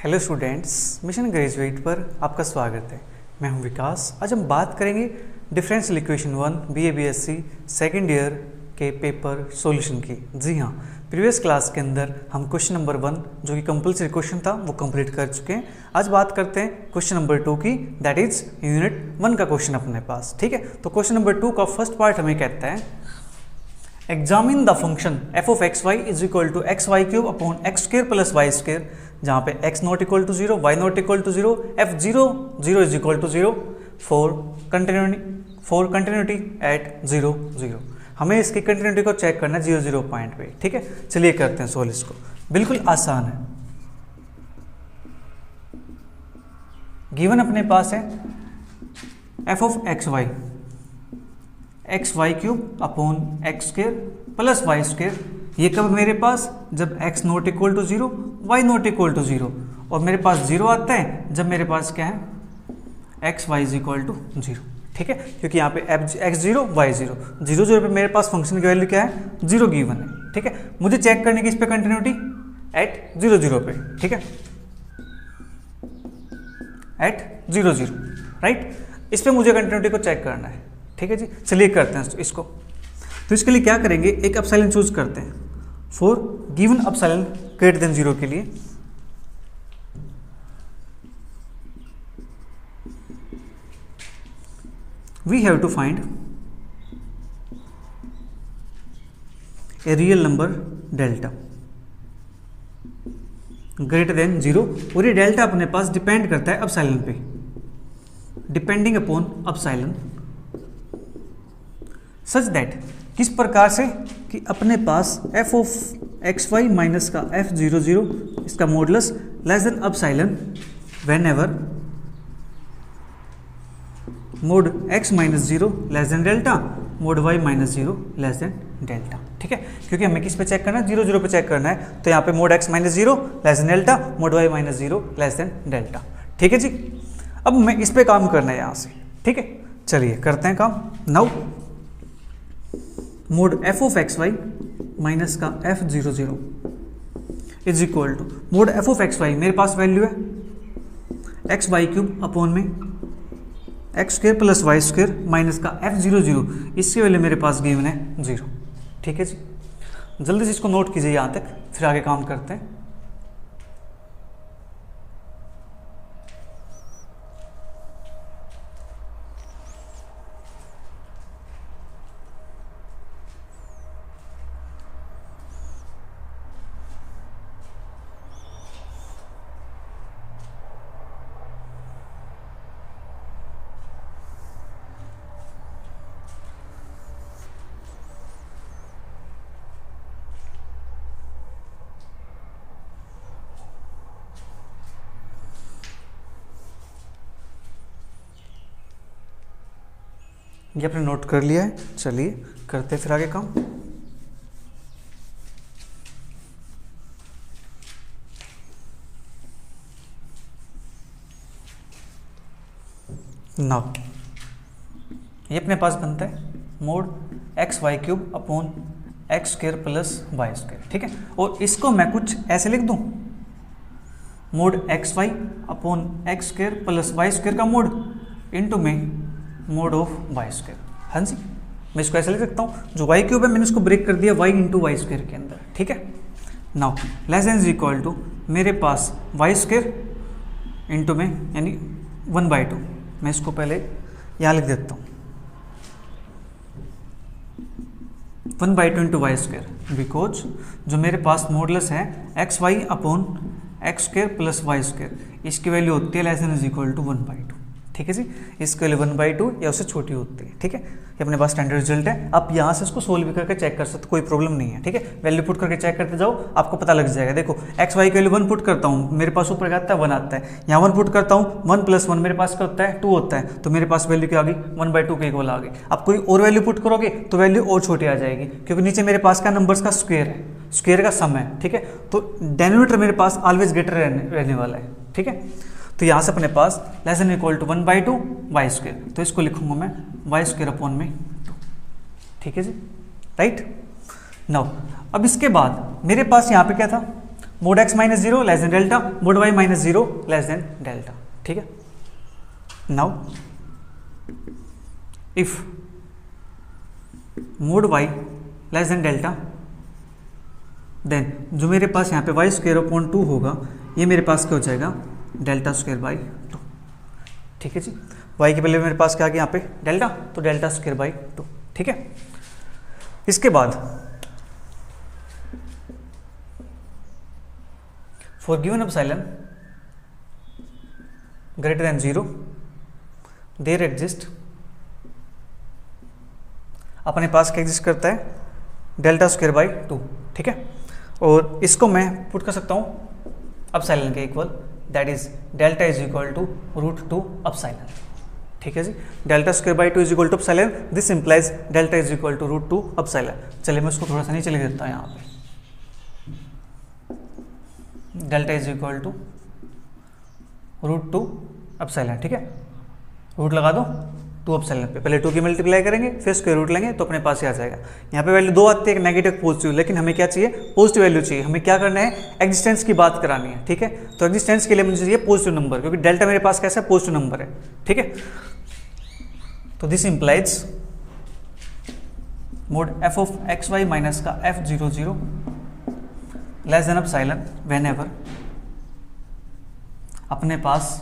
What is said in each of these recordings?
Hello students, mission graduate पर आपका स्वागत है। मैं हूं विकास। आज हम बात करेंगे differential equation 1 BA BSc second year के पेपर सॉल्यूशन की। जी हाँ, प्रीवियस क्लास के अंदर हम क्वेश्चन नंबर 1 जो कि कंपलसरी क्वेश्चन था वो कंप्लीट कर चुके हैं। आज बात करते हैं क्वेश्चन नंबर 2 की, दैट इज यूनिट 1 का क्वेश्चन अपने पास। ठीक है, तो क्वेश्चन नंबर 2 का फर्स्ट पार्ट हमें कहता है examine the function f of x y is equal to x y cube upon x square plus y square, जहाँ पे x not equal to 0, y not equal to 0, f 0 0 is equal to 0 for continuity at 0 0। हमें इसकी continuity को check करना है 0 0 point पे। ठीक है, चलिए करते हैं सोल्व इसको। बिल्कुल आसान है। गिवन अपने पास है f of x y cube upon x square plus y square. ये कब मेरे पास, जब x not equal to 0, y not equal to 0, और मेरे पास 0 आता है जब मेरे पास क्या है x y is equal to 0। ठीक है, क्योंकि यहाँ पे x 0 y 0 0 0 पे मेरे पास फंक्शन की वैल्यू क्या है 0 गिवन है। ठीक है, मुझे चेक करने की इस पे कंटिन्यूटी एट 0 0 पे। ठीक है, एट 0 0 राइट, इस पे मुझे कंटिन्यूटी को चेक करना है। ठीक है जी, चलिए करते हैं इसको। तो इसके लिए क्या करेंगे, एक एप्सिलॉन चूज करते हैं for given epsilon greater than 0 के लिए। We have to find a real number delta greater than 0, और ये डेल्टा अपने पास डिपेंड करता है एप्सिलॉन पे, depending upon epsilon such that, किस प्रकार से कि अपने पास f of x Y minus का f 0 0 इसका modulus less than epsilon whenever mod x minus 0 less than delta, mod y minus 0 less than delta. ठीक है, क्योंकि हमें किस पे चेक करना है 0 0 पे चेक करना है, तो यहाँ पे mode x minus 0 less than delta, mod y minus 0 less than delta. ठीक है जी, अब मैं इस पे काम करना है यहाँ से। ठीक है, चलिए करते हैं काम। Now mod f of x Y minus का f 0 0 is equal to mod f of x y, मेरे पास वैल्यू है एक्स वाई क्यूब अपॉन में x square plus y square minus का f 0 0, इसकी वैल्यू मेरे पास गिवन है 0। ठीक है जी, जल्दी से इसको नोट कीजिए यहाँ तक, फिर आगे काम करते हैं। ये आपने नोट कर लिया है, चलिए करते हैं फिर आगे काम। नाउ ये अपने पास बनता है mod x y cube upon x square plus y square. ठीक है, और इसको मैं कुछ ऐसे लिख दूं, mod x y upon x square plus y square का मोड इनटू में मोड ऑफ वाई स्क्र। हाँ जी, मैं इसको ऐसे लिख सकता हूँ, जो वाई क्यूब है मैंने उसको ब्रेक कर दिया वाई इंटू वाई स्क्र के अंदर। ठीक है, now less than is equal to मेरे पास वाई स्क्र इंटू में यानी 1/2। मैं इसको पहले यहाँ लिख देता हूँ 1/2 इंटू वाई स्क्र, बिकॉज जो मेरे पास मॉडुलस है x y upon x square plus y square, इसकी वैल्यू होती है less than is equal to 1/2। ठीक है जी, इसके लिए 1/2 या उससे छोटी होती है। ठीक है, ये अपने पास स्टैंडर्ड रिजल्ट है। आप यहाँ से इसको सोल्व भी करके चेक कर सकते, कोई प्रॉब्लम नहीं है। ठीक है, वैल्यू पुट करके चेक करते जाओ, आपको पता लग जाएगा। देखो एक्स वाई के वैल्यू 1 पुट करता हूँ, मेरे पास ऊपर क्या आता है 1 आता है, यहाँ 1 पुट करता हूँ 1 + 1 मेरे पास क्या होता है 2 होता है, तो मेरे पास वैल्यू क्या आ गई 1/2 के इक्वल आ गई। आप कोई और वैल्यू पुट करोगे तो वैल्यू और छोटी आ जाएगी, क्योंकि नीचे मेरे पास का नंबर्स का स्क्वायर है, स्क्वायर का सम है। ठीक है, तो डिनोमिनेटर मेरे पास ऑलवेज ग्रेटर रहने वाला है। ठीक है, तो यहाँ से अपने पास less than equal to 1/2 Y square, तो इसको लिखूंगा मैं वाई स्क्र अपॉन में 2। ठीक है जी, राइट। नाउ अब इसके बाद मेरे पास यहाँ पे क्या था mod x minus zero less than delta, mod y minus zero less than delta. ठीक है, now if mod y less than delta, then जो मेरे पास यहाँ पे वाई स्क्वेयर अपॉन 2 होगा, ये मेरे पास क्या हो जाएगा, डेल्टा स्क्वेयर बाई 2। ठीक है जी, y के पहले मेरे पास क्या आ गया यहाँ पे डेल्टा, तो डेल्टा स्क्वेयर बाई 2। ठीक है, इसके बाद for given epsilon greater than 0 there exist, अपने पास क्या एग्जिस्ट करता है, डेल्टा स्क्वेयर बाई 2। ठीक है, और इसको मैं पुट कर सकता हूँ एप्सिलॉन के equal, that is delta is equal to √2 epsilon. ठीक है जी, delta square by 2 is equal to epsilon, this implies delta is equal to √2 epsilon. चलिए मैं उसको थोड़ा सा नीचे लिख देता हूँ यहाँ पे, delta is equal to √2 epsilon. ठीक है, रूट लगा दो 2 एप्सिलॉन पे, पहले 2 की मल्टीप्लाई करेंगे फिर स्क्वायर रूट लेंगे तो अपने पास ही आ जाएगा। यहाँ पे वैल्यू 2 आती है, नेगेटिव पॉजिटिव, लेकिन हमें क्या चाहिए, पॉजिटिव वैल्यू चाहिए। हमें क्या करना है, एग्जिस्टेंस की बात करानी है। ठीक है, तो एग्जिस्टेंस के लिए मुझे चाहिए पॉजिटिव नंबर, क्योंकि डेल्टा मेरे पास कैसा है, पॉजिटिव नंबर है। ठीक है, तो this implies mod f of x Y minus का f00 less than epsilon whenever अपने पास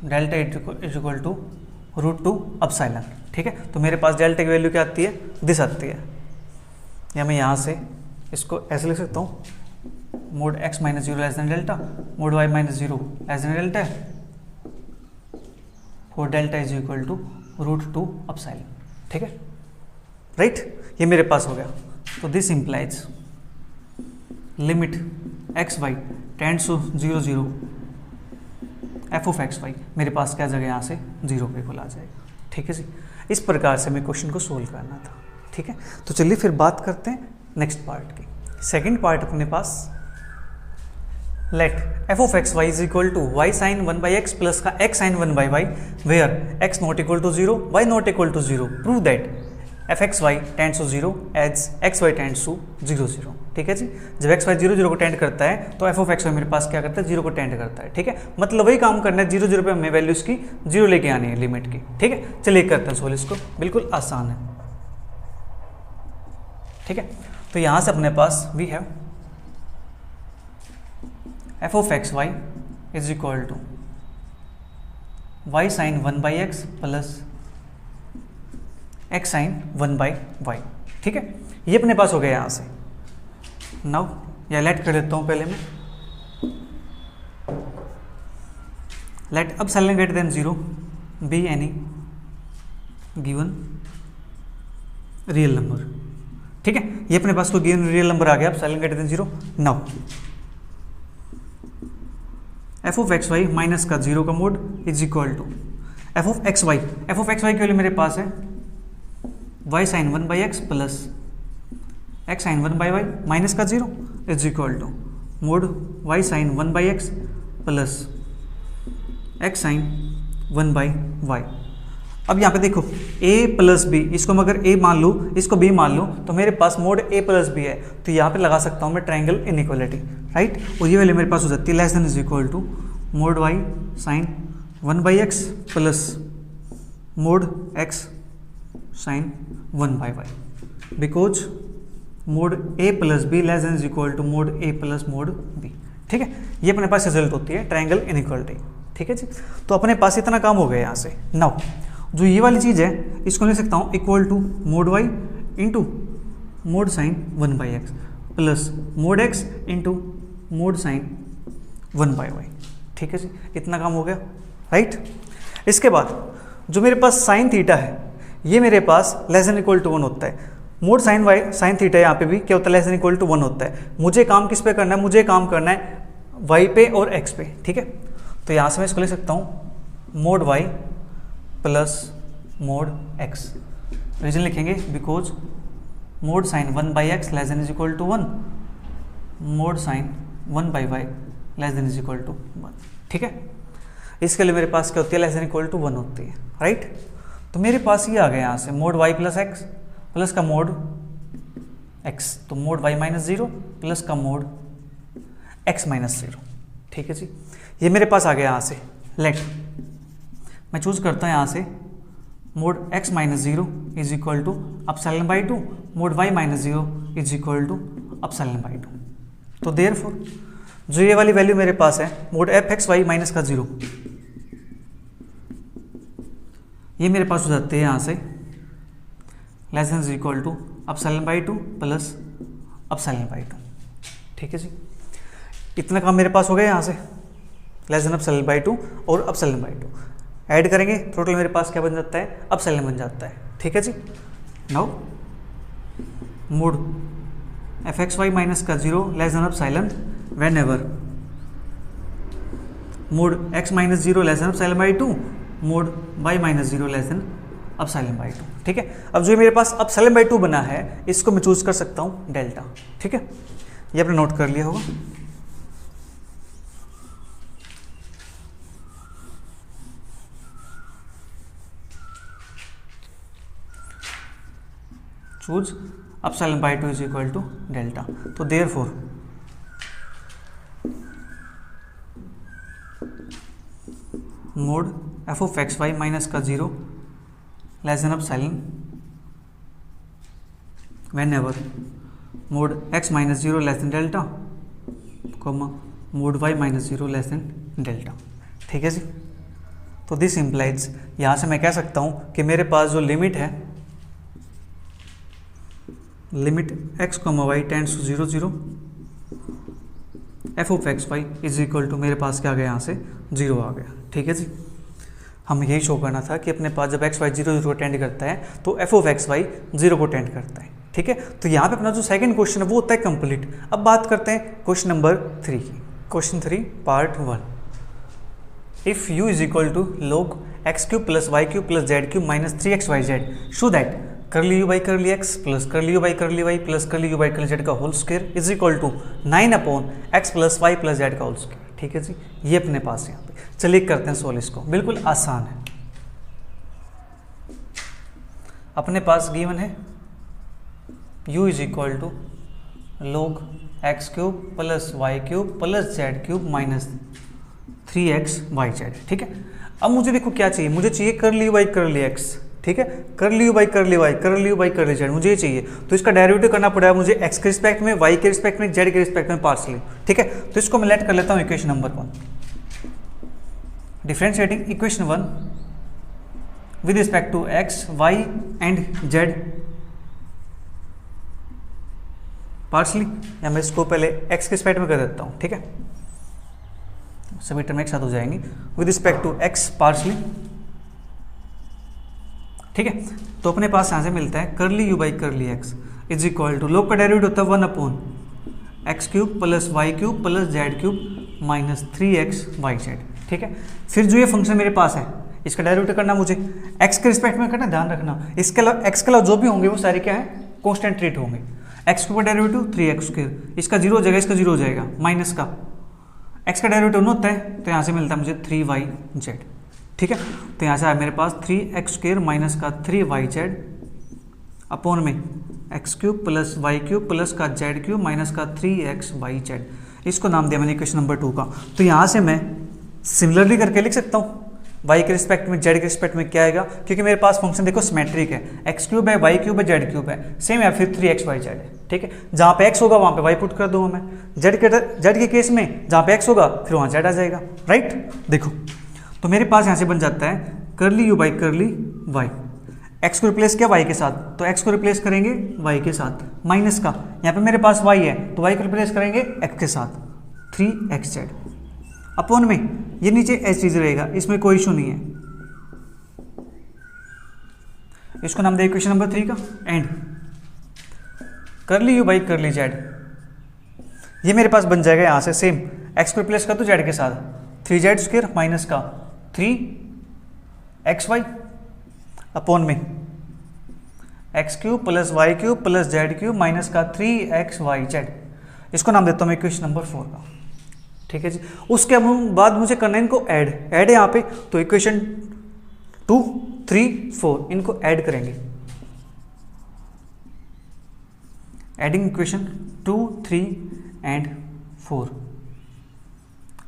delta is equal to √2 epsilon. ठीक है, तो मेरे पास डेल्टा की वैल्यू क्या आती है, दिस आती है, या मैं यहाँ से इसको ऐसे लिख सकता हूँ, mod x minus 0 less than delta, mod y minus 0 less than delta, for delta is equal to √2 epsilon. ठीक है, राइट, ये मेरे पास हो गया। तो this implies limit x y tends to 0 0 f of x y, मेरे पास क्या जगह यहाँ से 0 पे खुला जाएगा। ठीक है जी, इस प्रकार से हमें क्वेश्चन को सोल्व करना था। ठीक है, तो चलिए फिर बात करते हैं नेक्स्ट पार्ट की। सेकंड पार्ट अपने पास, let f of x y is equal to y sine 1/x plus का x sine 1/y where x not equal to 0 y not equal to 0, prove that f x y tends to 0 as x y tends to 0 0। ठीक है जी, जब x Y 0 0 को tend करता है तो f of x y मेरे पास क्या करता है, 0 को टेंड करता है। ठीक है, मतलब वही काम करना है, 0 0 पे हमें वैल्यू इसकी 0 लेके आनी है लिमिट की। ठीक है, चलिए करते हैं सोल्व, इसको बिल्कुल आसान है। ठीक है, तो यहाँ से अपने पास we have f of x y is equal to y sine 1/x plus x sine 1/y। ठीक है, ये अपने पास हो गया यहाँ से। नाउ या लेट कर देता हूँ पहले मैं, let epsilon greater than 0 be any given real number. ठीक है, ये अपने पास कोई गिवन रियल नंबर आ गया, epsilon greater than 0। Now f of x Y minus का 0 का mod is equal to f of x y, f of x y के वैल्यू मेरे पास है y sine 1/x plus x sine 1/y minus का 0 is equal to mod y sine 1/x plus x sine 1/y। अब यहाँ पे देखो a plus B, इसको मैं अगर a मान लूँ, इसको b मान लूँ, तो मेरे पास मोड a प्लस बी है, तो यहाँ पे लगा सकता हूँ मैं ट्रायंगल इनइक्वालिटी, राइट। और ये वैल्यू मेरे पास हो जाती है less than is equal to mod y sine 1/x plus mod x sine 1/y, because mod a plus b less than is equal to mod a plus mod b। ठीक है, ये अपने पास रिजल्ट होती है ट्रायंगल इनइक्वालिटी। ठीक है जी, तो अपने पास इतना काम हो गया यहाँ से। नाउ जो ये वाली चीज़ है इसको लिख सकता हूँ equal to mod y into mod sine 1/x plus mod x into mod sine 1/y। ठीक है जी, इतना काम हो गया, राइट। इसके बाद जो मेरे पास साइन थीटा है, ये मेरे पास लेस देन इक्वल टू 1 होता है। Mod sine y sine theta यहाँ पे भी क्या होता है, लेस देन इक्वल टू 1 होता है। मुझे काम किस पे करना है, मुझे काम करना है y पे और x पे। ठीक है, तो यहाँ से मैं इसको लिख सकता हूँ mod y plus mod x। Reason लिखेंगे because mod sine 1/x less than is equal to 1, mod sine 1/y less than is equal to 1। ठीक है, इसके लिए मेरे पास क्या होती है, लेस देन इक्वल टू 1 होती है, राइट। तो मेरे पास ये आ गया यहाँ से mod y plus x plus का मोड एक्स, तो mod y minus zero plus का मोड एक्स माइनस जीरो। ठीक है जी, ये मेरे पास आ गया यहाँ से। लेट मैं चूज करता हूँ यहाँ से mod x minus zero is equal to epsilon by two, mod y minus zero is equal to epsilon by two. तो देयरफॉर जो ये वाली वैल्यू मेरे पास है mod f x Y minus का जीरो, ये मेरे पास हो जाते हैं यहाँ से less than is equal to epsilon by two plus epsilon by two. ठीक है जी, इतना काम मेरे पास हो गया यहाँ से, less than epsilon by to और अपसाइलन बाई टू ऐड करेंगे, टोटल मेरे पास क्या बन जाता है, अपसाइलन बन जाता है। ठीक है जी, now mod f x Y minus का zero less than epsilon whenever mod x minus zero less than epsilon by two, mod y minus zero less than epsilon by two. ठीक है, अब जो मेरे पास अपसाइलन बाई टू बना है इसको मैं चूज कर सकता हूँ डेल्टा। ठीक है, ये आपने नोट कर लिया होगा। Choose epsilon by two is equal to delta. तो therefore mod f of x Y minus का zero less than epsilon whenever mod x minus zero less than delta, comma mod y minus zero less than delta. ठीक है जी, तो this implies यहाँ से मैं कह सकता हूँ कि मेरे पास जो लिमिट है, limit x comma y tends to zero zero, f of x y is equal to मेरे पास क्या आ गया यहाँ से जीरो आ गया। ठीक है जी, हम यही शो करना था कि अपने पास जब एक्स वाई जीरो जीरो को टेंड करता है तो f of x y zero को टेंड करता है। ठीक है, तो यहाँ पे अपना जो सेकंड क्वेश्चन है वो होता है कंप्लीट। अब बात करते हैं क्वेश्चन नंबर 3 की। क्वेश्चन 3 पार्ट 1, इफ u is equal to log x cube plus y cube plus z cube minus 3xyz show that curly u by curly x plus curly u by curly y plus curly u by curly z का whole square is equal to 9 upon x plus y plus z का whole square. ठीक है जी, ये अपने पास यहाँ पे। चलिए करते हैं सोल्व इसको, बिल्कुल आसान है। अपने पास गिवन है u is equal to log x cube plus y cube plus z cube minus 3xyz। ठीक है, अब मुझे देखो क्या चाहिए, मुझे चाहिए करली यू बाई करली एक्स। ठीक है, curly u by curly Y, करली यू बाई करली जेड मुझे ये चाहिए। तो इसका डेरिवेटिव करना पड़ेगा मुझे एक्स के रिस्पेक्ट में, वाई के रिस्पेक्ट में, जेड के रिस्पेक्ट में पार्शियली। ठीक है, तो इसको मैं लेट कर लेता हूँ equation number 1, differentiating equation 1 with respect to x y and z partially, या मैं इसको पहले एक्स के रिस्पेक्ट में कर देता हूँ। ठीक है, सभी टर्म एक साथ हो जाएंगी with respect to x partially. ठीक है, तो अपने पास यहाँ से मिलता है curly u by curly x is equal to log का डेरिवेटिव होता है 1 upon x cube plus y cube plus z cube minus 3xyz। ठीक है, फिर जो ये फंक्शन मेरे पास है इसका डेरिवेटिव करना मुझे एक्स के रिस्पेक्ट में करना, ध्यान रखना। इसके अलावा एक्स के अलावा जो भी होंगे वो सारे क्या है, कॉन्स्टेंट रेट होंगे। एक्स के ऊपर डेरिवेटिव 3x स्क्वायर, इसका जीरो हो जाएगा, इसका जीरो हो जाएगा, माइनस का एक्स का डेरिवेटिव नो होता है तो यहाँ से मिलता है मुझे 3yz। ठीक है, तो यहाँ से आया मेरे पास 3x स्क्वायर माइनस का 3yz अपॉन में x cube plus y cube plus का जेड क्यूब माइनस का 3xyz। इसको नाम दिया मैंने इक्वेशन नंबर 2 का। तो यहाँ से मैं सिमिलरली करके लिख सकता हूँ y के रिस्पेक्ट में, जेड के रिस्पेक्ट में क्या आएगा, क्योंकि मेरे पास फंक्शन देखो सिमेट्रिक है, एक्स क्यूब है, वाई क्यूब है, जेड क्यूब है, सेम है, फिर 3xyz है। ठीक है, जहाँ पे x होगा वहाँ पे y पुट कर दूंगा मैं, जेड के केस में जहाँ पे x होगा फिर वहाँ z आ जाएगा। राइट, देखो तो मेरे पास यहाँ से बन जाता है curly u by curly y, x को रिप्लेस किया y के साथ तो x को रिप्लेस करेंगे y के साथ, माइनस का यहाँ पे मेरे पास y है तो y को रिप्लेस करेंगे x के साथ 3xz अपॉन में ये नीचे एच चीज रहेगा, इसमें कोई इशू नहीं है। इसको नाम दे इक्वेशन नंबर 3 का। एंड करली यू बाई करली जेड, ये मेरे पास बन जाएगा यहाँ से सेम, एक्स को रिप्लेस कर दो जेड के साथ 3z स्क्वायर माइनस का 3xy अपॉन में x cube plus y cube plus z cube minus का 3xyz। इसको नाम देता हूँ मैं इक्वेशन नंबर 4 का। ठीक है जी, उसके बाद मुझे करना है इनको ऐड है यहाँ पे, तो इक्वेशन 2, 3, 4 इनको ऐड करेंगे। Adding equation 2, 3 and 4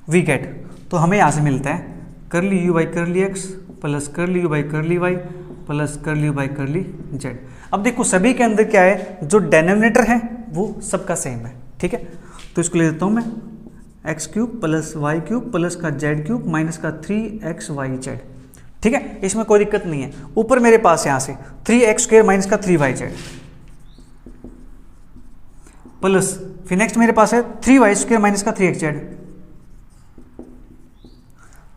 we get, तो हमें यहाँ से मिलता है curly u by curly x plus curly u by curly y plus curly u by curly z. अब देखो सभी के अंदर क्या है, जो डेनोमिनेटर है वो सबका सेम है, ठीक है। तो इसको ले देता हूँ मैं x cube plus y cube plus का जेड क्यूब माइनस का 3xyz, ठीक है, इसमें कोई दिक्कत नहीं है। ऊपर मेरे पास यहाँ से 3x² माइनस का 3yz प्लस फिर नेक्स्ट मेरे पास है 3y² माइनस का 3xz,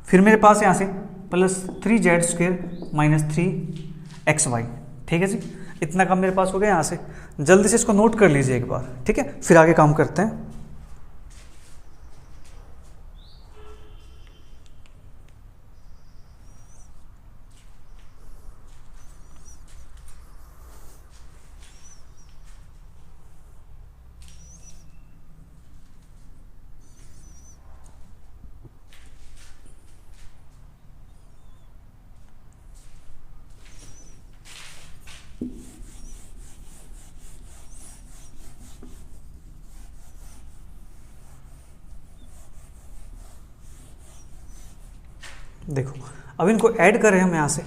फिर मेरे पास यहाँ से प्लस 3z² माइनस 3xy, ठीक है जी। इतना काम मेरे पास हो गया यहाँ से। जल्दी से इसको नोट कर लीजिए एक बार, ठीक है, फिर आगे काम करते हैं। देखो अब इनको ऐड करें हम यहाँ से,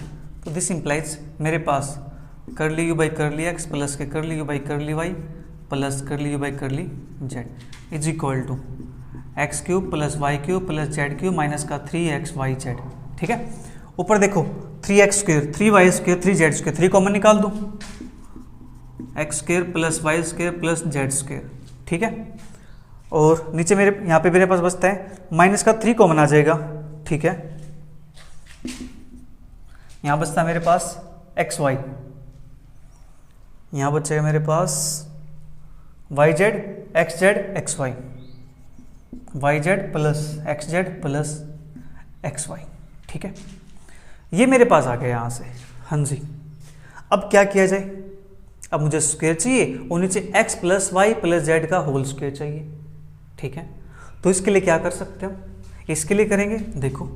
तो दिस इंप्लाइज मेरे पास curly u by curly x plus के curly u by curly y plus curly u by curly z is equal to x cube plus y cube plus z cube minus का 3xyz, ठीक है। ऊपर देखो 3x² 3y² 3z², 3 common निकाल दो, x² plus y² plus z², ठीक है। और नीचे मेरे यहाँ पे मेरे पास बचता है माइनस का 3 कॉमन आ जाएगा, ठीक है। यहाँ बचता है मेरे पास xy, यहाँ बचेगा मेरे पास yz xz xy, yz plus xz plus xy, ठीक है। ये मेरे पास आ गया यहाँ से, हाँ जी। अब क्या किया जाए, अब मुझे स्क्वायर चाहिए और नीचे x plus y plus z का होल स्क्वायर चाहिए, ठीक है। तो इसके लिए क्या कर सकते हैं हम, इसके लिए करेंगे, देखो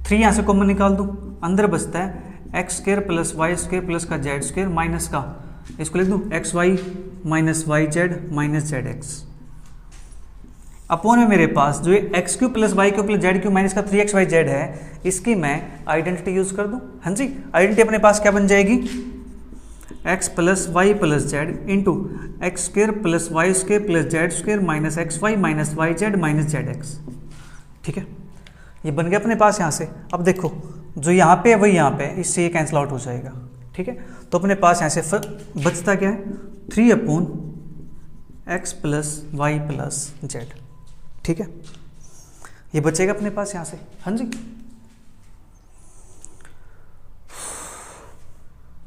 3 यहाँ से कॉमन निकाल दूँ, अंदर बचता है x² प्लस y² प्लस का z² माइनस का, इसको लिख दूँ xy minus yz minus zx upon में मेरे पास जो x³ plus y³ plus z³ minus का 3xyz है, इसकी मैं आइडेंटिटी यूज कर दूँ, हाँ जी। आइडेंटिटी अपने पास क्या बन जाएगी, x plus y plus z into x² plus y² plus z² minus xy minus yz minus zx, ठीक है। ये बन गया अपने पास यहाँ से। अब देखो जो यहाँ पे है वही यहाँ पे है, इससे ये कैंसिल आउट हो जाएगा, ठीक है। तो अपने पास यहाँ से बचता क्या है 3/x plus y plus Z, ठीक है। ये बचेगा अपने पास यहाँ से, हाँ जी।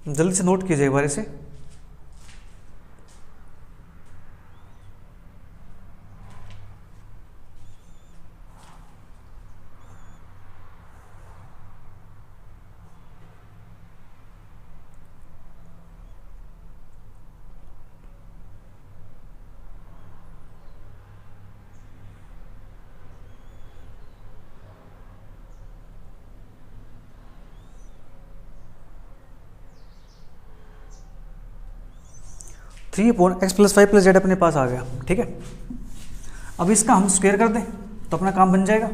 जल्दी से नोट कीजिए एक बार इसे। Three upon x plus y plus z अपने पास आ गया, ठीक है। अब इसका हम स्क्वायर कर दें तो अपना काम बन जाएगा।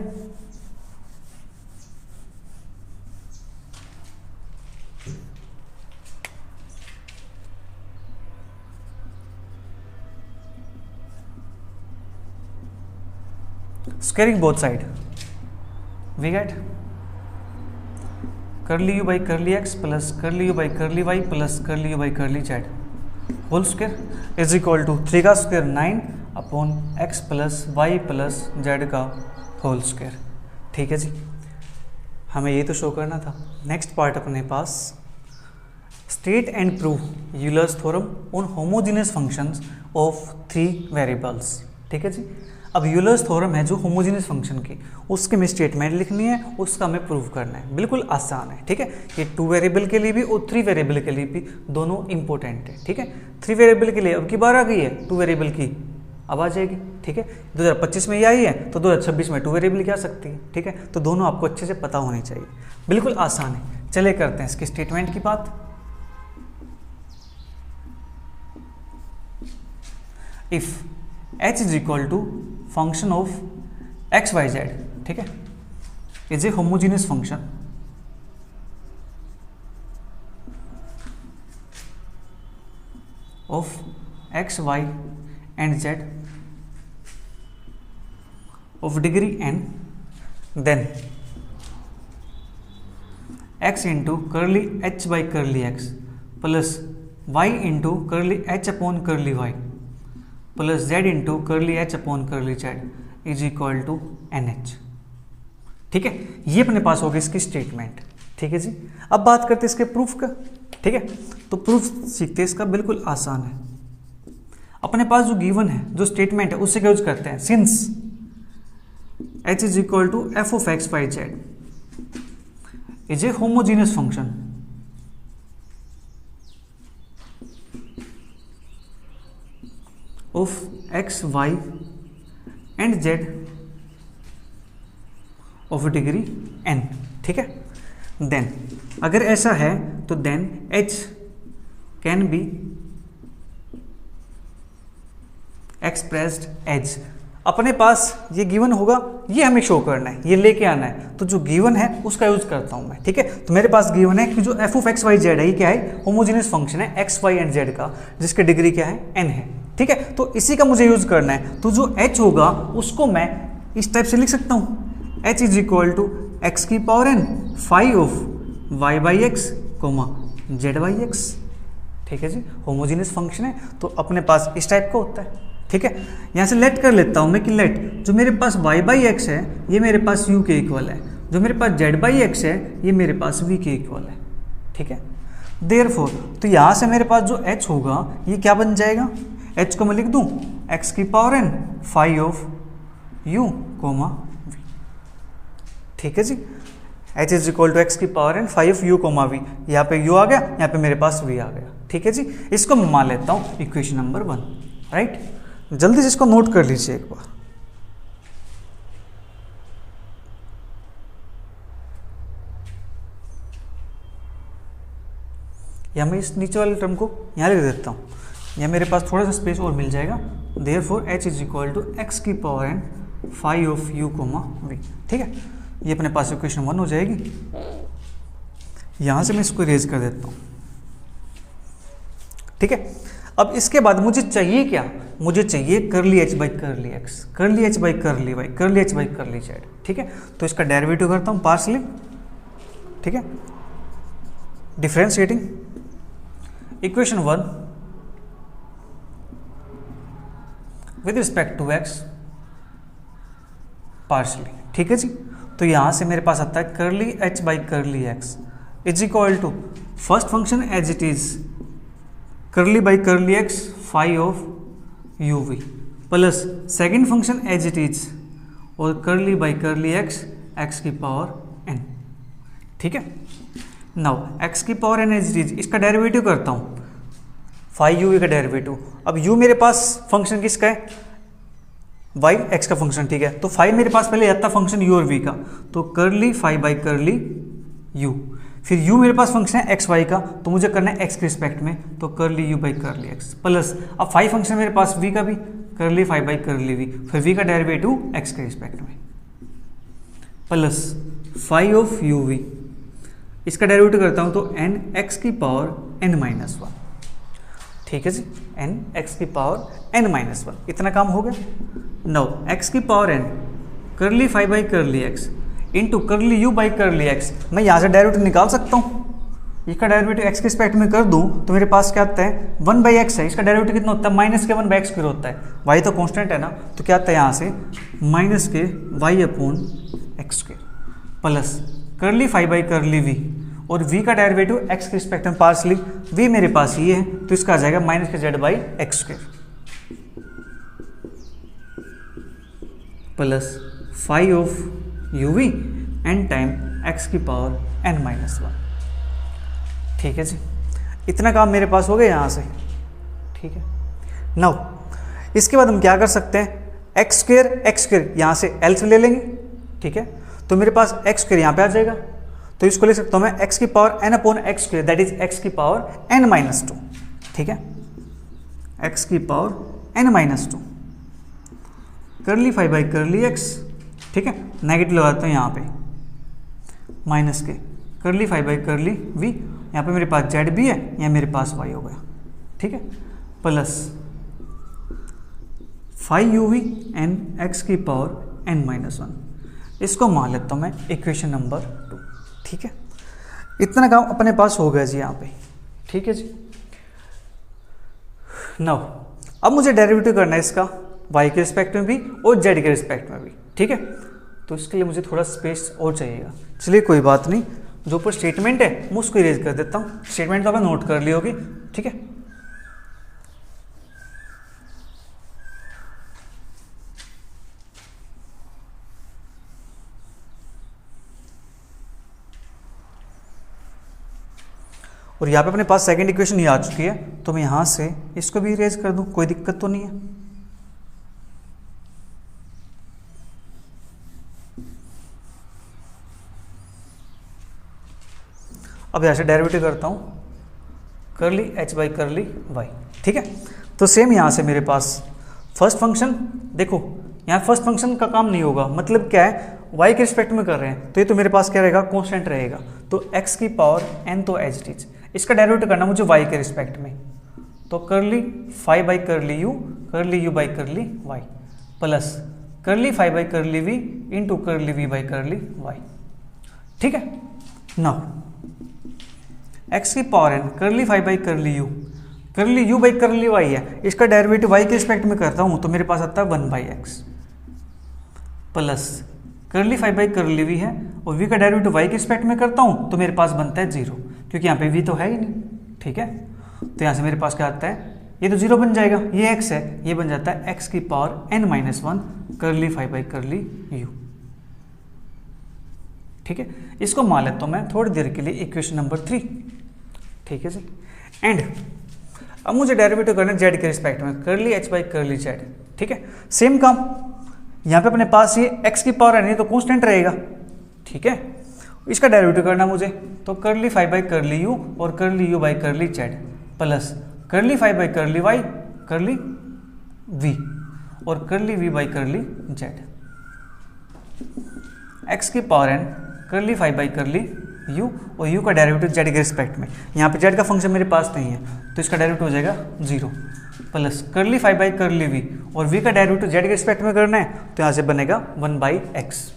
Squaring both side we get curly u by curly x plus curly u by curly y plus curly u by curly z whole square is equal to 3 का square 9 upon x plus y plus z का whole square, ठीक है जी। हमें ये तो show करना था। Next part अपने पास state and prove Euler's theorem on homogeneous functions of 3 variables, ठीक है जी। अब यूलर्स थ्योरम है जो होमोजेनियस फंक्शन की, उसके में स्टेटमेंट लिखनी है, उसका हमें प्रूव करना है। बिल्कुल आसान है, ठीक है। ये 2 वेरिएबल के लिए भी और 3 वेरिएबल के लिए भी दोनों इंपॉर्टेंट है, ठीक है। 3 वेरिएबल के लिए अब की बार आ गई है, 2 वेरिएबल की अब आ जाएगी, ठीक है। 2025 में ये आई है तो 2026 में 2 वेरिएबल की आ सकती है, ठीक है। तो दोनों आपको अच्छे से पता होनी चाहिए, बिल्कुल आसान है। चले करते हैं इसकी स्टेटमेंट की बात। If h is equal to function of x y z, ठीक है, is a homogeneous function of x y and z of degree n, then x into curly h by curly x plus y into curly h upon curly y plus z into curly h upon curly z is equal to nh। ठीक है, ये अपने पास हो गई इसकी statement. ठीक है जी, अब बात करते हैं इसके प्रूफ का। ठीक है, तो प्रूफ सीखते हैं इसका, बिल्कुल आसान है। अपने पास जो गिवन है, जो स्टेटमेंट है, उससे क्या यूज करते हैं, since h is equal to f of x by z is a homogeneous function of x, y and z of degree n। ठीक है, then अगर ऐसा है तो then h can be expressed as, अपने पास ये गिवन होगा, ये हमें शो करना है, ये लेके आना है, तो जो गिवन है उसका यूज करता हूं मैं। ठीक है, तो मेरे पास गिवन है कि जो f of x y z है, ये क्या है, होमोजेनियस फंक्शन है एक्स वाई एंड जेड का, जिसकी डिग्री क्या है, n है। ठीक है, तो इसी का मुझे यूज करना है। तो जो h होगा उसको मैं इस टाइप से लिख सकता हूं, h is equal to x की power n phi of y by x comma z by x. ठीक है जी, होमोजेनियस फंक्शन है तो अपने पास इस टाइप का होता है। ठीक है, यहाँ से लेट कर लेता हूँ मैं कि लेट जो मेरे पास y बाई एक्स है ये मेरे पास u के इक्वल है, जो मेरे पास z बाई एक्स है ये मेरे पास v के इक्वल है। ठीक है, देयरफॉर तो यहाँ से मेरे पास जो h होगा ये क्या बन जाएगा, h को मैं लिख दूँ x की power n phi of u comma v। ठीक है जी, h is equal to x की power n phi of u comma v, यहाँ पे u आ गया, यहाँ पे मेरे पास v आ गया। ठीक है जी, इसको मैं मान लेता हूँ इक्वेशन नंबर 1। राइट, जल्दी से इसको नोट कर लीजिए एक बार। या मैं इस नीचे वाले टर्म को यहाँ लिख देता हूँ, या मेरे पास थोड़ा सा स्पेस और मिल जाएगा। Therefore h is equal to x की power n phi of u comma v। ठीक है, ये अपने पास इक्वेशन 1 हो जाएगी। यहाँ से मैं इसको इरेज कर देता हूँ। ठीक है, अब इसके बाद मुझे चाहिए क्या, मुझे चाहिए करली h by curly x, curly h by curly y, curly h by curly z। ठीक है, तो इसका डेरिवेटिव करता हूँ पार्शली। ठीक है, differentiating equation 1 with respect to x partially. ठीक है जी, तो यहां से मेरे पास आता है curly h by curly x is equal to first function as it is curly by curly x phi of u v plus second function as it is और curly by curly x की power n। ठीक है, now x की power n as it is, इसका derivative करता हूँ phi u v का derivative. अब u मेरे पास फंक्शन किसका है, y x का फंक्शन। ठीक है, तो फाई मेरे पास पहले आता फंक्शन u और v का, तो करली फाई बाई करली u, फिर u मेरे पास फंक्शन है एक्स वाई का, तो मुझे करना है x के रिस्पेक्ट में, तो curly u by curly x plus अब फाई फंक्शन मेरे पास v का भी, curly phi by curly v, फिर v का डेरिवेटिव x के रिस्पेक्ट में plus phi of u v, इसका डेरिवेटिव करता हूँ तो n x की पावर n माइनस 1। ठीक है जी, n x की पावर n माइनस 1, इतना काम हो गया। नाउ x की power n curly phi by curly x into करली यू बाई करली एक्स, मैं यहाँ से डेरिवेटिव निकाल सकता हूँ। इसका डेरिवेटिव एक्स के रिस्पेक्ट में कर दूँ तो मेरे पास क्या आता है, 1 बाई एक्स है, इसका डेरिवेटिव कितना होता है, माइनस के 1 बाई एक्स स्क्वायर होता है, वाई तो कांस्टेंट है ना, तो क्या आता है यहाँ से माइनस के y upon x square plus curly phi by curly v, और v का डेरिवेटिव x के रिस्पेक्ट में पार्शली, v मेरे पास ये है तो इसका आ जाएगा माइनस के z by x square plus phi of u v n time x की पावर n माइनस 1। ठीक है जी, इतना काम मेरे पास हो गया यहाँ से। ठीक है, नाउ इसके बाद हम क्या कर सकते हैं, एक्स स्क्वायर यहाँ से एल से ले लेंगे। ठीक है, तो मेरे पास एक्स स्क्वायर यहाँ पे आ जाएगा, तो इसको ले सकता हूँ मैं x की power n upon x square, that is x की पावर n माइनस 2। ठीक है, x की पावर n-2 करली फाइव बाई करली एक्स, ठीक है, नेगेटिव लगाते हैं यहाँ पे माइनस के करली फाइव बाई करली वी, यहाँ पे मेरे पास जेड भी है, यहाँ मेरे पास वाई हो गया, ठीक है, प्लस 5uv एन एक्स की पावर n-1, इसको मान लेता हूँ मैं इक्वेशन नंबर 2, ठीक है। इतना काम अपने पास हो गया जी यहाँ पे, ठीक है जी। नाउ अब मुझे डेरिवेटिव करना है इसका y के रिस्पेक्ट में भी और z के रिस्पेक्ट में भी, ठीक है। तो इसके लिए मुझे थोड़ा स्पेस और चाहिएगा, चलिए कोई बात नहीं, जो ऊपर स्टेटमेंट है मैं उसको इरेज कर देता हूँ, स्टेटमेंट तो आपने नोट कर ली होगी, ठीक है। और यहाँ पे अपने पास सेकंड इक्वेशन ये आ चुकी है, तो मैं यहाँ से इसको भी इरेज कर दूँ, कोई दिक्कत तो नहीं है। अब यहाँ से डेरिवेटिव करता हूँ करली h बाई करली y, ठीक है। तो सेम यहाँ से मेरे पास फर्स्ट फंक्शन, देखो यहाँ फर्स्ट फंक्शन का काम नहीं होगा, मतलब क्या है y के रिस्पेक्ट में कर रहे हैं, तो ये तो मेरे पास क्या रहेगा, कांस्टेंट रहेगा, तो x की पावर n तो एज इट इज, इसका डेरिवेटिव करना मुझे y के रिस्पेक्ट में, तो करली 5 बाई करली u by curly y plus करली 5 बाई करली v इंटू करली v बाई करली y, ठीक है। नाउ x की पावर n करली 5 बाई करली u बाई करली y है, इसका डेरिवेटिव y के रिस्पेक्ट में करता हूँ तो मेरे पास आता है 1 बाई एक्स प्लस करली 5 बाई करली v है, और v का डेरिवेटिव y के रिस्पेक्ट में करता हूँ तो मेरे पास बनता है 0, क्योंकि यहाँ पे v तो है ही नहीं, ठीक है। तो यहाँ से मेरे पास क्या आता है, ये तो 0 बन जाएगा, ये x है, ये बन जाता है x की पावर n-1 करली 5 बाई करली u, ठीक है। इसको मान लेता हूँ मैं थोड़ी देर के लिए इक्वेशन नंबर 3, ठीक है जी। एंड अब मुझे डेरिवेटिव करना है z के रिस्पेक्ट में, करली h बाई करली z, ठीक है। सेम काम यहाँ पे अपने पास ये x की पावर है नहीं तो कांस्टेंट रहेगा, ठीक है। इसका डेरिवेटिव करना मुझे, तो करली 5 बाई करली u और करली u by curly z plus करली 5 बाई करली y करली v और करली v by curly z, x की पावर n करली 5 बाई करली u और u का डेरिवेटिव z के रिस्पेक्ट में, यहाँ पे z का फंक्शन मेरे पास नहीं है तो इसका डेरिवेटिव हो जाएगा 0 प्लस करली 5 बाई करली v और v का डेरिवेटिव z के रिस्पेक्ट में करना है तो यहाँ से बनेगा 1 बाई x,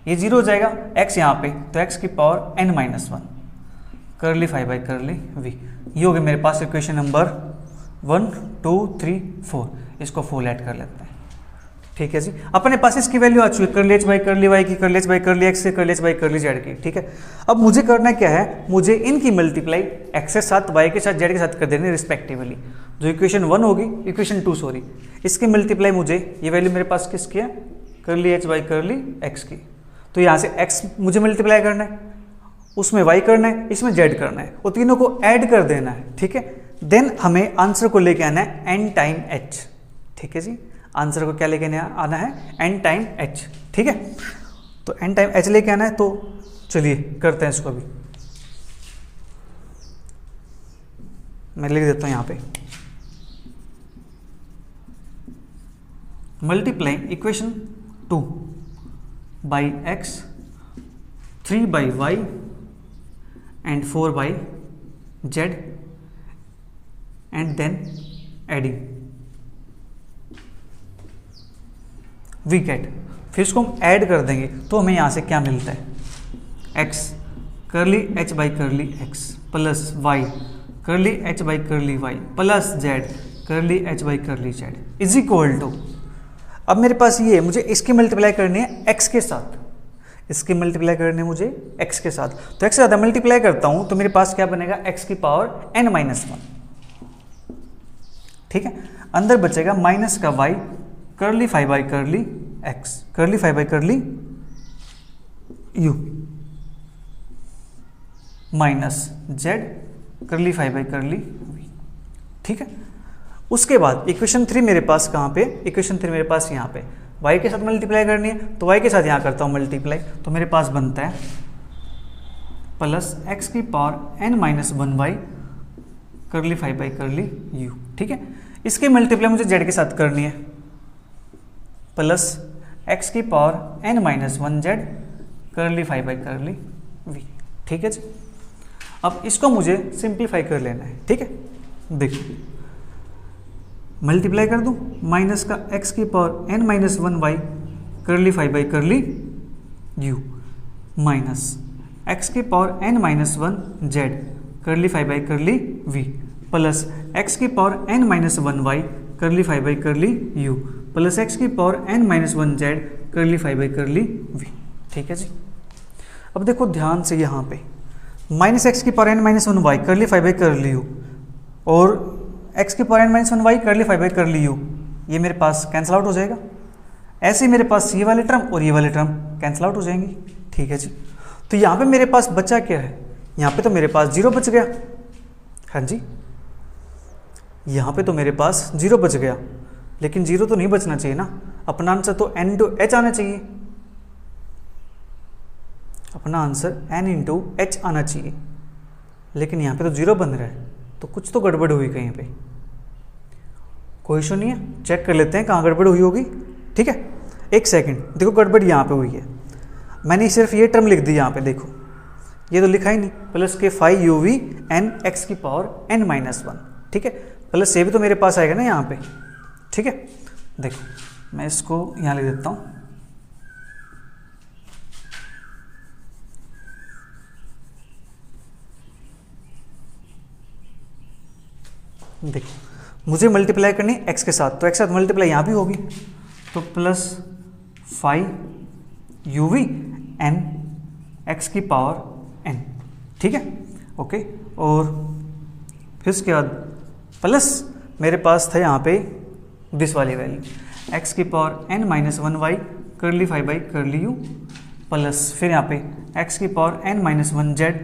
ये 0 हो जाएगा, x यहाँ पे तो x की पावर n-1 करली 5 बाई करली v, ये हो गया मेरे पास इक्वेशन नंबर 1 2 3 4, इसको फुल ऐड कर लेते हैं, ठीक है जी। अपने पास इसकी वैल्यू आ चुकी है curly h by curly y की, करली h बाई करली x की, करली h बाई करली z की, ठीक है। अब मुझे करना क्या है, मुझे इनकी मल्टीप्लाई x के साथ y के साथ z के साथ कर देनी रिस्पेक्टिवली, जो इक्वेशन 1 होगी, इक्वेशन 2 सॉरी, इसकी मल्टीप्लाई मुझे, ये वैल्यू मेरे पास किसकी है, curly h by curly x की, तो यहाँ से x मुझे मल्टीप्लाई करना है, उसमें y करना है, इसमें z करना है, और तीनों को ऐड कर देना है, ठीक है। देन हमें आंसर को लेके आना है n टाइम h, ठीक है जी। आंसर को क्या लेके आना है, n टाइम h, ठीक है। तो n टाइम h लेके आना है, तो चलिए करते हैं इसको भी, मैं लिख देता हूँ यहाँ पे, multiplying equation 2 by x 3 by y and 4 by z and then adding we get, फिर इसको हम ऐड कर देंगे तो हमें यहाँ से क्या मिलता है, x curly h by curly x plus y curly h by curly y plus z curly h by curly z is equal to, अब मेरे पास ये मुझे इसकी मल्टीप्लाई करनी है x के साथ, इसकी मल्टीप्लाई करनी है मुझे x के साथ, तो x के साथ मल्टीप्लाई करता हूं तो मेरे पास क्या बनेगा, x की पावर n-1, ठीक है। अंदर बचेगा माइनस का y करली 5 बाई करली x करली 5 बाई करली u माइनस z करली 5 बाई करली v, ठीक है। उसके बाद इक्वेशन 3 मेरे पास कहाँ पे, इक्वेशन 3 मेरे पास यहाँ पे, y के साथ मल्टीप्लाई करनी है तो y के साथ यहाँ करता हूँ मल्टीप्लाई, तो मेरे पास बनता है प्लस x की पावर n-1 बाई करली 5 बाई करली यू। ठीक है, इसकी मल्टीप्लाई मुझे जेड के साथ करनी है, प्लस एक्स की power n minus 1 z curly 5 by curly we. ठीक है जी, अब इसको मुझे सिंप्लीफाई कर लेना है। ठीक है, देखो मल्टीप्लाई कर दूं, माइनस का एक्स की power n minus 1 y curly 5 by curly u minus x की power n minus 1 z curly 5 by curly v plus x की power n minus 1 y curly 5 by curly u plus x की power n minus 1 z curly 5 by curly we. ठीक है जी, अब देखो ध्यान से यहाँ पे माइनस एक्स की power n minus 1 y curly 5 by curly you और एक्स की power n minus 1 y curly 5 by curly you, ये मेरे पास कैंसिल आउट हो जाएगा। ऐसे ही मेरे पास ये वाले टर्म और ये वाले टर्म कैंसिल आउट हो जाएंगी। ठीक है जी, तो यहाँ पे मेरे पास बचा क्या है, यहाँ पे तो मेरे पास 0 बच गया। हाँ जी, यहाँ पे तो मेरे पास 0 बच गया, लेकिन 0 तो नहीं बचना चाहिए ना, अपना आंसर तो n इंटू एच आना चाहिए, अपना आंसर n इंटू एच आना चाहिए, लेकिन यहाँ पे तो 0 बन रहा है, तो कुछ तो गड़बड़ हुई कहीं पे। कोई इशू नहीं है, चेक कर लेते हैं कहाँ गड़बड़ हुई होगी। ठीक है, एक सेकंड, देखो गड़बड़ यहाँ पे हुई है, मैंने सिर्फ ये टर्म लिख दी यहाँ पे, देखो ये तो लिखा ही नहीं, प्लस के 5 यू वी एन एक्स की पावर एन माइनस 1। ठीक है, प्लस ये भी तो मेरे पास आएगा ना यहाँ पे। ठीक है, देखो मैं इसको यहाँ लिख देता हूँ, देखो मुझे मल्टीप्लाई करनी एक्स के साथ, तो एक्स के साथ मल्टीप्लाई यहाँ भी होगी, तो plus 5 u v n x की पावर एन। ठीक है, ओके, और फिर उसके बाद प्लस मेरे पास था यहाँ पे दिस वाली वैल्यू एक्स की power n minus 1 y curly 5 by curly u plus फिर यहाँ पे एक्स की power n minus 1 z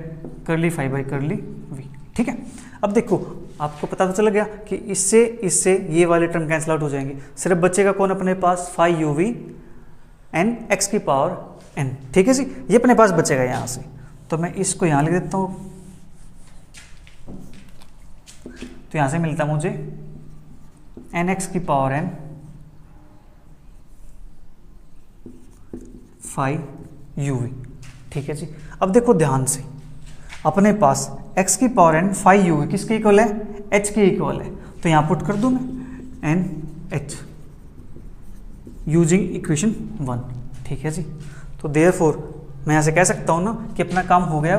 curly 5 by curly we. ठीक है, अब देखो आपको पता तो चल गया कि इससे ये वाले टर्म कैंसिल आउट हो जाएंगे, सिर्फ बचेगा कौन अपने पास 5 यू वी एन एक्स की पावर एन। ठीक है जी, ये अपने पास बचेगा यहाँ से, तो मैं इसको यहाँ लिख देता हूँ, तो यहाँ से मिलता मुझे एन एक्स की पावर एन 5 यू वी। ठीक है जी, अब देखो ध्यान से अपने पास x की पावर n 5 यू किसके इक्वल है, h के इक्वल है, तो यहाँ पुट कर दूँ मैं एन एच यूजिंग इक्वेशन 1। ठीक है जी, तो देयरफॉर मैं यहाँ से कह सकता हूँ ना कि अपना काम हो गया,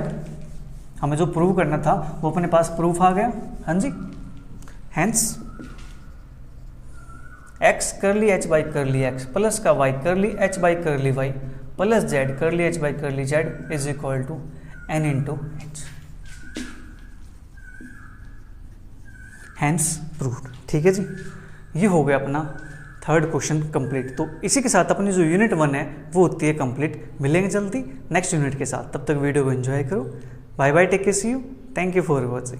हमें जो प्रूव करना था वो अपने पास प्रूफ आ गया। हाँ जी, hence x curly h by curly x plus का y curly h by curly y plus z curly h by curly z is equal to n into h, hence proved. ठीक है जी, ये हो गया अपना थर्ड क्वेश्चन कंप्लीट। तो इसी के साथ अपनी जो यूनिट 1 है वो होती है कंप्लीट। मिलेंगे जल्दी नेक्स्ट यूनिट के साथ, तब तक वीडियो को एंजॉय करो। Bye bye, take care, see you, thank you for watching.